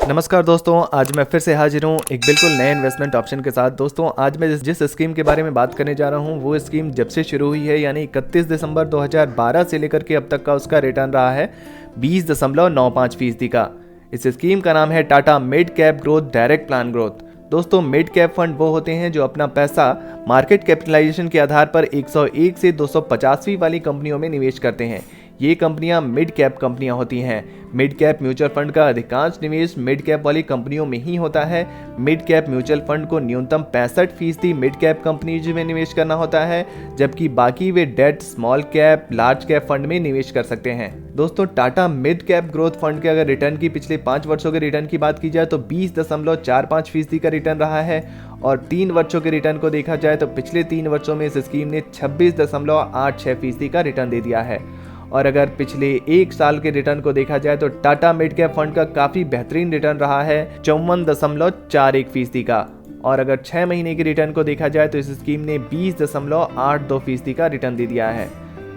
नमस्कार दोस्तों, आज मैं फिर से हाजिर हूँ एक बिल्कुल नए इन्वेस्टमेंट ऑप्शन के साथ। दोस्तों आज मैं जिस स्कीम के बारे में बात करने जा रहा हूँ वो स्कीम जब से शुरू हुई है यानी 31 दिसंबर 2012 से लेकर के अब तक का उसका रिटर्न रहा है 20.95% का। इस स्कीम का नाम है Tata mid cap growth direct plan growth. दोस्तों मिड कैप फंड वो होते हैं जो अपना पैसा मार्केट कैपिटलाइजेशन के आधार पर 101 से 250वीं वाली कंपनियों में निवेश करते हैं। ये कंपनियां मिड कैप कंपनियां होती हैं। मिड कैप म्यूचुअल फंड का अधिकांश निवेश मिड कैप वाली कंपनियों में ही होता है। मिड कैप म्यूचुअल फंड को न्यूनतम 65% मिड कैप कंपनीज में निवेश करना होता है, जबकि बाकी वे debt, small cap, large cap fund में निवेश कर सकते हैं। दोस्तों Tata mid cap growth fund के अगर रिटर्न की पिछले 5 वर्षों के रिटर्न की बात की जाए तो 20.45% का रिटर्न रहा है, और 3 वर्षों के रिटर्न को देखा जाए तो पिछले 3 वर्षों में इस स्कीम ने 26.86% का रिटर्न दे दिया है। और अगर पिछले 1 साल के रिटर्न को देखा जाए तो टाटा मिड कैप फंड का काफी बेहतरीन रिटर्न रहा है 54.41% का। और अगर 6 महीने के रिटर्न को देखा जाए तो इस स्कीम ने 20.82% का रिटर्न दे दिया है।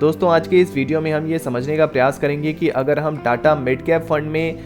दोस्तों आज के इस वीडियो में हम ये समझने का प्रयास करेंगे कि अगर हम टाटा मिड कैप फंड में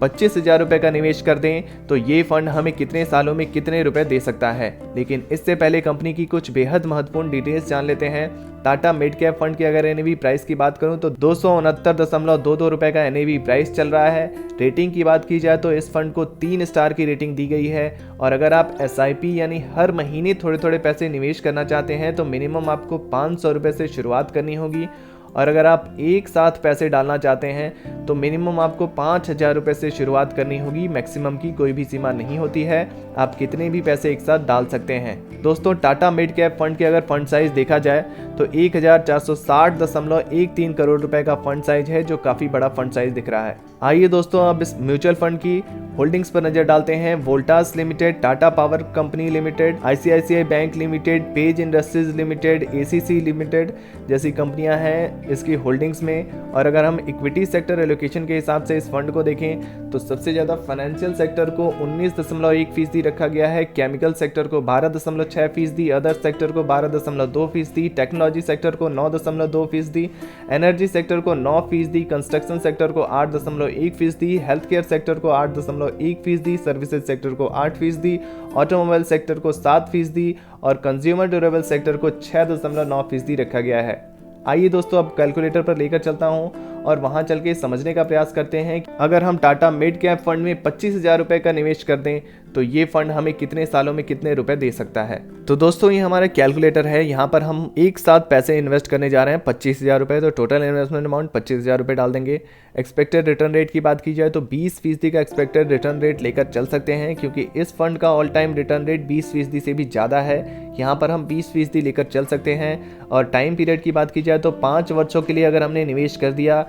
25,000 रुपये का निवेश कर दें तो ये फंड हमें कितने सालों में कितने रुपए दे सकता है। लेकिन इससे पहले कंपनी की कुछ बेहद महत्वपूर्ण डिटेल्स जान लेते हैं। टाटा मिड कैप फंड की अगर एनएवी प्राइस की बात करूं तो 269.22 रुपए का एनएवी प्राइस चल रहा है। रेटिंग की बात की जाए तो इस फंड को 3 स्टार की रेटिंग दी गई है। और अगर आप एसआईपी यानी हर महीने थोड़े थोड़े पैसे निवेश करना चाहते हैं तो मिनिमम आपको 500 रुपये से शुरुआत करनी होगी, और अगर आप एक साथ पैसे डालना चाहते हैं तो मिनिमम आपको 5,000 रुपये से शुरुआत करनी होगी। मैक्सिमम की कोई भी सीमा नहीं होती है, आप कितने भी पैसे एक साथ डाल सकते हैं। दोस्तों टाटा मिड कैप फंड के अगर फंड साइज देखा जाए तो 1460.13 करोड़ रुपए का फंड साइज है, जो काफी बड़ा फंड साइज दिख रहा है। आइए दोस्तों अब इस म्यूचुअल फंड की होल्डिंग्स पर नजर डालते हैं। Voltas limited, Tata power company limited, ICICI bank limited, page industries limited, ACC limited जैसी कंपनियां हैं इसकी होल्डिंग्स में। और अगर हम इक्विटी सेक्टर एलोकेशन के हिसाब से इस फंड को देखें तो सबसे ज्यादा फाइनेंशियल सेक्टर को 19.1% रखा गया है, केमिकल सेक्टर को 12.6%, अदर सेक्टर को 12.2%, टेक्नोलॉजी सेक्टर को 9.2%, एनर्जी सेक्टर को 9%, कंस्ट्रक्शन सेक्टर को 8.1%, हेल्थ केयर सेक्टर को 8.1%, सर्विसेज सेक्टर को 8%, ऑटोमोबाइल सेक्टर को 7% और कंज्यूमर ड्यूरेबल सेक्टर को 6.9% रखा गया है। आइए दोस्तों अब कैलकुलेटर पर लेकर चलता हूं और वहां चल के समझने का प्रयास करते हैं कि अगर हम टाटा मिड कैप फंड में 25,000 रुपए का निवेश कर दें तो ये फंड हमें कितने सालों में कितने रुपए दे सकता है। तो दोस्तों ये हमारा कैलकुलेटर है, यहाँ पर हम एक साथ पैसे इन्वेस्ट करने जा रहे हैं 25,000 रुपए, तो टोटल इन्वेस्टमेंट अमाउंट 25,000 रुपए डाल देंगे। एक्सपेक्टेड रिटर्न रेट की बात की जाए तो 20% का एक्सपेक्टेड रिटर्न रेट लेकर चल सकते हैं, क्योंकि इस फंड का ऑल टाइम रिटर्न रेट 20% से भी ज़्यादा है। यहाँ पर हम 20% लेकर चल सकते हैं। और टाइम पीरियड की बात की जाए तो 5 वर्षों के लिए अगर हमने निवेश कर दिया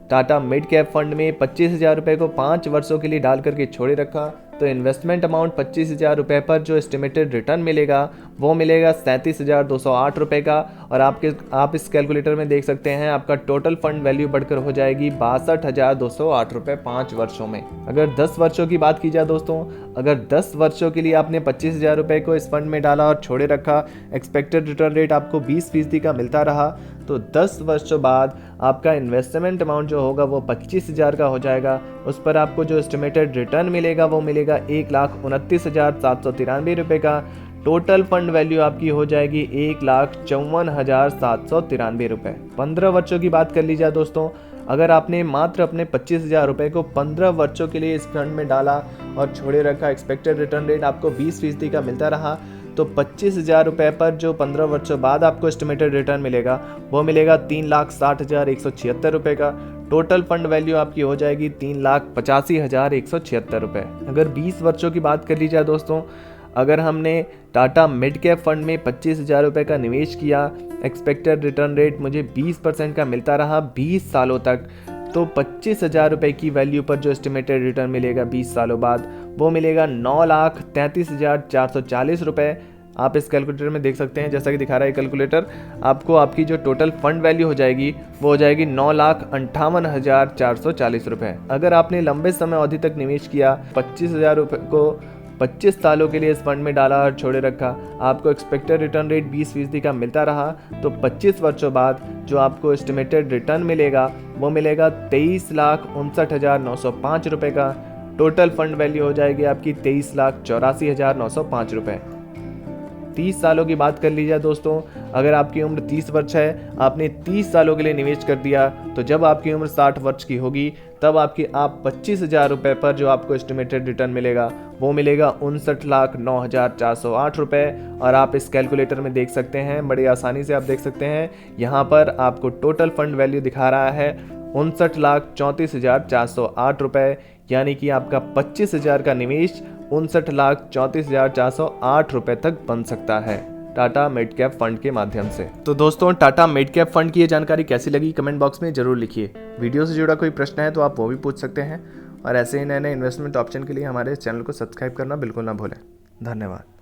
टाटा मिड कैप फंड में 25,000 रुपये को 5 वर्षों के लिए डाल करके छोड़े रखा तो इन्वेस्टमेंट अमाउंट 25,000 रुपये पर जो एस्टिमेटेड रिटर्न मिलेगा वो मिलेगा 37,208 रुपये का। और आप इस कैलकुलेटर में देख सकते हैं आपका टोटल फंड वैल्यू बढ़कर हो जाएगी 62,208 रुपये 5 वर्षों में। अगर 10 वर्षों की बात की जाए दोस्तों, अगर 10 वर्षों के लिए आपने 25,000 रुपये को इस फंड में डाला और छोड़े रखा, एक्सपेक्टेड रिटर्न रेट आपको 20% का मिलता रहा, तो 10 वर्षों बाद आपका इन्वेस्टमेंट अमाउंट जो होगा वो 25,000 का हो जाएगा। उस पर आपको जो एस्टिमेटेड रिटर्न मिलेगा वो मिलेगा 1,29,793 रुपये का। टोटल फंड वैल्यू आपकी हो जाएगी 1,54,793 रुपये। 15 वर्षों की बात कर ली जाए दोस्तों, अगर आपने मात्र अपने 25,000 रुपये को 15 वर्षों के लिए इस फंड में डाला और छोड़े रखा, एक्सपेक्टेड रिटर्न रेट आपको 20% का मिलता रहा, तो 25,000 रुपये पर जो 15 वर्षों बाद आपको एस्टिमेटेड रिटर्न मिलेगा वो मिलेगा 3,60,176 रुपये का। टोटल फंड वैल्यू आपकी हो जाएगी 3,85,176 रुपये। अगर 20 वर्षों की बात कर ली जाए दोस्तों, अगर हमने टाटा मिड कैप फंड में 25,000 रुपये का निवेश किया, एक्सपेक्टेड रिटर्न रेट मुझे 20% का मिलता रहा 20 सालों तक, तो 25,000 रुपये की वैल्यू पर जो एस्टिमेटेड रिटर्न मिलेगा 20 सालों बाद वो मिलेगा 9,33,440 रुपये। आप इस कैलकुलेटर में देख सकते हैं, जैसा कि दिखा रहा है कैलकुलेटर, आपको आपकी जो टोटल फंड वैल्यू हो जाएगी वो हो जाएगी 9,58,440 रुपये। अगर आपने लंबे समय अवधि तक निवेश किया, 25,000 रुपये को 25 सालों के लिए इस फंड में डाला और छोड़े रखा, आपको एक्सपेक्टेड रिटर्न रेट 20% का मिलता रहा, तो 25 वर्षों बाद जो आपको एस्टिमेटेड रिटर्न मिलेगा वो मिलेगा 23,59,905 रुपये का। टोटल फंड वैल्यू हो जाएगी आपकी 23,84,905 रुपये। 30 सालों की बात कर ली जाए दोस्तों, अगर आपकी उम्र 30 वर्ष है, आपने 30 सालों के लिए निवेश कर दिया, तो जब आपकी उम्र 60 वर्ष की होगी तब आप 25,000 रुपये पर जो आपको एस्टिमेटेड रिटर्न मिलेगा वो मिलेगा 59,09,408 रुपये। और आप इस कैलकुलेटर में देख सकते हैं, बड़ी आसानी से आप देख सकते हैं, यहाँ पर आपको टोटल फंड वैल्यू दिखा रहा है 59,34,408 रुपये, यानी कि आपका 25,000 का निवेश 59,34,408 रुपये तक बन सकता है टाटा मिड कैप फंड के माध्यम से। तो दोस्तों, टाटा मिड कैप फंड की ये जानकारी कैसी लगी कमेंट बॉक्स में जरूर लिखिए। वीडियो से जुड़ा कोई प्रश्न है तो आप वो भी पूछ सकते हैं, और ऐसे ही नए नए इन्वेस्टमेंट ऑप्शन के लिए हमारे चैनल को सब्सक्राइब करना बिल्कुल ना भूलें। धन्यवाद।